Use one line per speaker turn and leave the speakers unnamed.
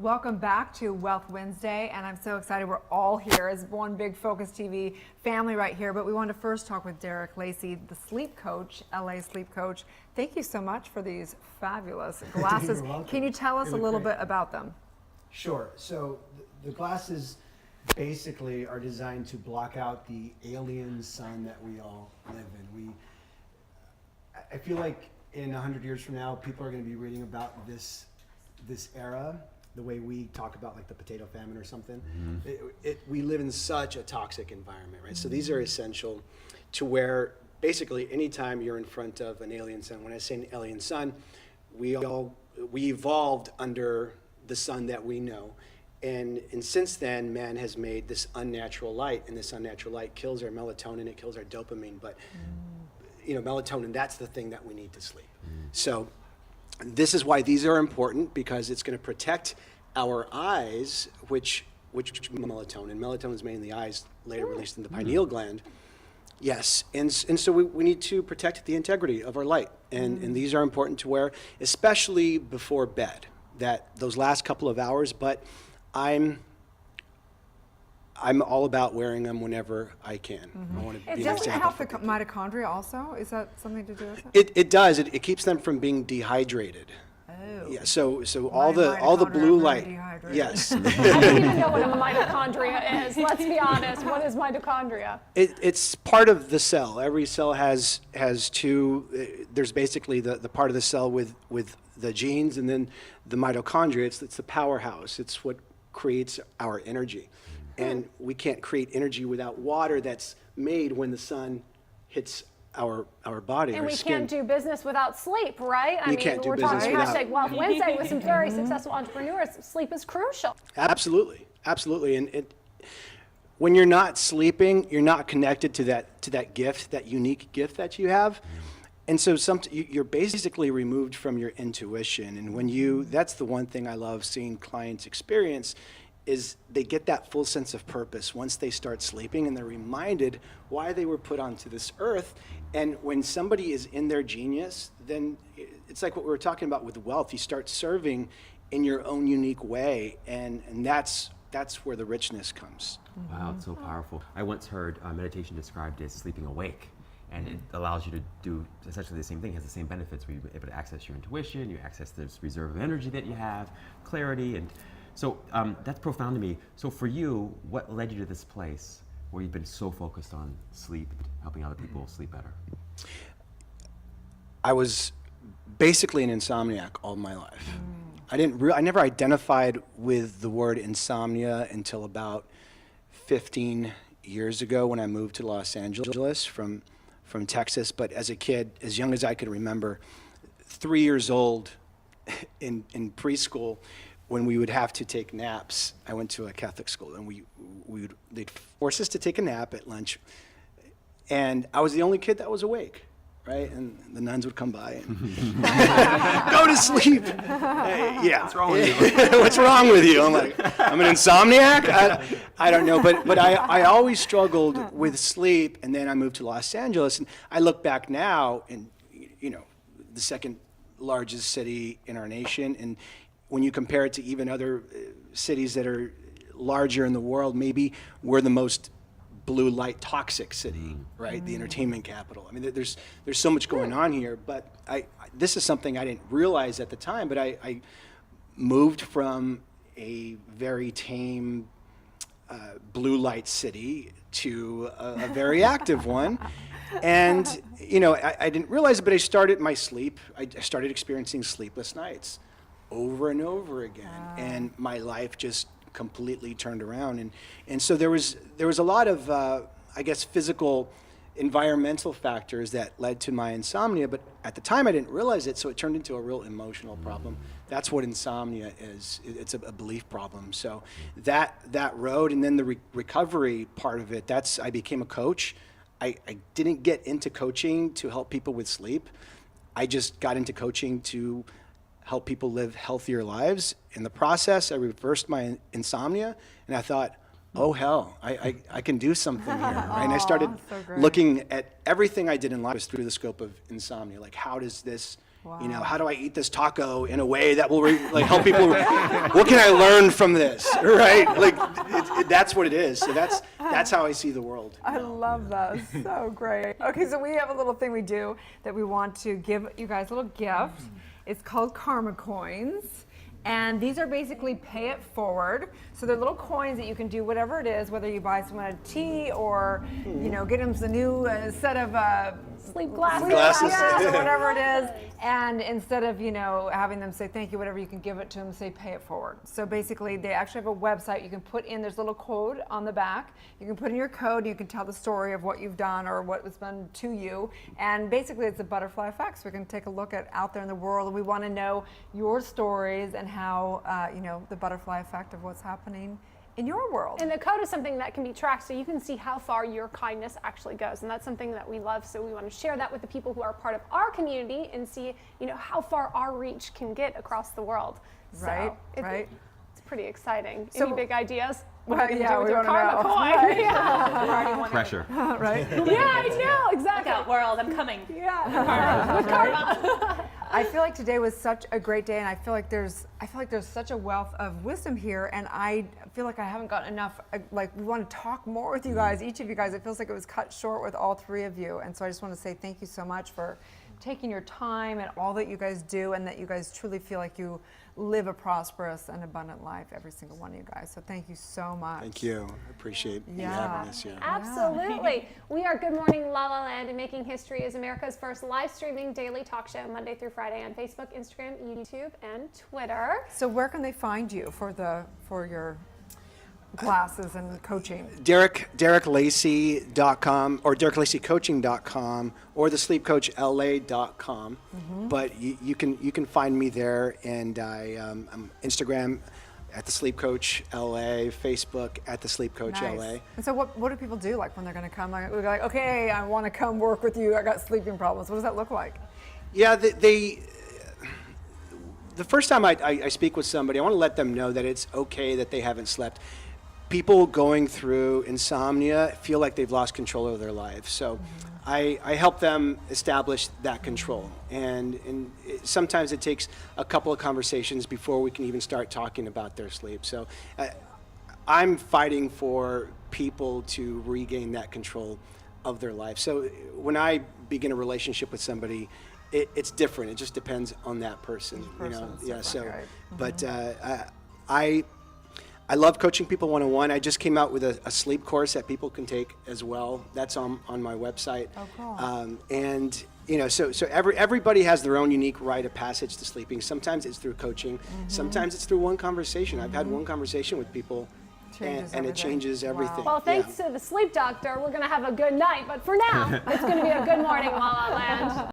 Welcome back to Wealth Wednesday, and I'm so excited we're all here as one big Focus TV family right here. But we want to first talk with Derek Lacey, the sleep coach, LA sleep coach. Thank you so much for these fabulous glasses. Can you tell us a little bit about them?
Sure. So the glasses basically are designed to block out the alien sun that we all live in. I feel like in 100 years from now, people are going to be reading about this era, the way we talk about like the potato famine or something. We live in such a toxic environment, right? So these are essential to where basically anytime you're in front of an alien sun, when I say an alien sun, we evolved under the sun that we know. And since then, man has made this unnatural light, and this unnatural light kills our melatonin, it kills our dopamine, but you know, melatonin, that's the thing that we need to sleep. So this is why these are important, because it's going to protect our eyes, which melatonin is made in the eyes, later released in the pineal gland. Yes, and so we need to protect the integrity of our light, and these are important to wear, especially before bed, that those last couple of hours. But I'm all about wearing them whenever I can. I want to be an
Doesn't it
example
help
for
the
people.
mitochondria also? Is that something to do with it?
It does. It keeps them from being dehydrated.
Oh.
Yeah. So
My
all the
mitochondria
blue
are
light.
very dehydrated.
Yes.
I don't even know what a mitochondria is. Let's be honest. What is mitochondria?
It's part of the cell. Every cell has two. There's basically the part of the cell with the genes, and then the mitochondria. It's the powerhouse. It's what creates our energy. And we can't create energy without water that's made when the sun hits our body,
And
our
we
skin.
can't do business without sleep, right? I
You
mean,
can't do
we're
business
talking
without-
hashtag Wealth Wednesday with some very successful entrepreneurs. Sleep is crucial.
Absolutely. And when you're not sleeping, you're not connected to that gift, that unique gift that you have. And so you're basically removed from your intuition. And that's the one thing I love seeing clients experience, is they get that full sense of purpose once they start sleeping, and they're reminded why they were put onto this earth. And when somebody is in their genius, then it's like what we were talking about with wealth. You start serving in your own unique way, and that's where the richness comes.
Wow, it's so powerful. I once heard meditation described as sleeping awake, and it allows you to do essentially the same thing. It has the same benefits where you're able to access your intuition, you access this reserve of energy that you have, clarity, and so that's profound to me. So for you, what led you to this place where you've been so focused on sleep, helping other people sleep better?
I was basically an insomniac all my life. I never identified with the word insomnia until about 15 years ago when I moved to Los Angeles from Texas. But as a kid, as young as I could remember, 3 years old in preschool, when we would have to take naps, I went to a Catholic school, and they'd force us to take a nap at lunch, and I was the only kid that was awake, right? And the nuns would come by and go to sleep. Yeah.
What's wrong with you?
What's wrong with you? I'm like, I'm an insomniac? I don't know, but I always struggled with sleep, and then I moved to Los Angeles, and I look back now, and you know, the second largest city in our nation, and when you compare it to even other cities that are larger in the world, maybe we're the most blue light toxic city, right? The entertainment capital. I mean, there's so much going on here, but this is something I didn't realize at the time, but I moved from a very tame blue light city to a very active one. And, you know, I didn't realize it, but I started experiencing sleepless nights over and over again, and my life just completely turned around. And so there was a lot of I guess physical, environmental factors that led to my insomnia, but at the time I didn't realize it, so it turned into a real emotional problem. That's what insomnia is. It's a belief problem. So that road, and then the recovery part of it, I became a coach. I didn't get into coaching to help people with sleep. I just got into coaching to help people live healthier lives. In the process, I reversed my insomnia, and I thought, oh hell, I can do something here. Right? And I started
so great.
looking at everything I did in life through the scope of insomnia. Like, how does this You know, how do I eat this taco in a way that will like help people? What can I learn from this? Right? Like that's what it is. So that's how I see the world.
I love that. So great. Okay, so we have a little thing we do that we want to give you guys a little gift. It's called Karma Coins. And these are basically pay it forward. So they're little coins that you can do whatever it is, whether you buy someone a tea or, you know, get them the new set of
Sleep glasses.
Glasses.
or whatever it is. And instead of, you know, having them say thank you, whatever, you can give it to them, say pay it forward. So basically they actually have a website you can put in, there's a little code on the back. You can put in your code, you can tell the story of what you've done or what was done to you. And basically it's a butterfly effect. So we can take a look at out there in the world, and we want to know your stories and how, you know, the butterfly effect of what's happening in your world.
And the code is something that can be tracked, so you can see how far your kindness actually goes, and that's something that we love. So we want to share that with the people who are part of our community and see, you know, how far our reach can get across the world.
Right,
So
right.
It's pretty exciting.
So-
Any big ideas? What
Well,
are you
yeah,
gonna do with
we
your
wanna
karma
know.
coin? Yeah.
Pressure.
Right?
Yeah, I know, exactly.
Look out, world, I'm coming.
Yeah. With karma.
I feel like today was such a great day, and I feel like there's such a wealth of wisdom here, and I feel like I haven't gotten enough. Like, we want to talk more with you guys, each of you guys. It feels like it was cut short with all three of you, and so I just want to say thank you so much for taking your time and all that you guys do, and that you guys truly feel like you live a prosperous and abundant life, every single one of you guys. So thank you so much.
Thank you. I appreciate you
Yeah.
having us. Yeah.
Absolutely. We are Good Morning La La Land, and Making History is America's first live streaming daily talk show, Monday through Friday on Facebook, Instagram, YouTube, and Twitter.
So where can they find you for your classes and coaching?
DerekLacey.com or DerekLaceyCoaching.com or thesleepcoachla.com. But you can find me there, and I'm Instagram at the Sleep Coach LA, Facebook at the Sleep Coach
Nice.
LA.
And so what do people do like when they're going to come? Like, we're like, okay, I want to come work with you. I got sleeping problems. What does that look like?
Yeah, the first time I speak with somebody, I want to let them know that it's okay that they haven't slept. People going through insomnia feel like they've lost control of their life. So I help them establish that control. And sometimes it takes a couple of conversations before we can even start talking about their sleep. So I'm fighting for people to regain that control of their life. So when I begin a relationship with somebody, it's different. It just depends on that person. You know?
Person's
Yeah.
different,
So,
right.
but I love coaching people one-on-one. I just came out with a sleep course that people can take as well. That's on my website.
Oh, cool.
And you know, so everybody has their own unique rite of passage to sleeping. Sometimes it's through coaching. Sometimes it's through one conversation. I've had one conversation with people,
Changes
and it
everything.
changes
Wow.
everything.
Well, thanks to the sleep doctor, we're going to have a good night. But for now, it's going to be a good morning, La La Land.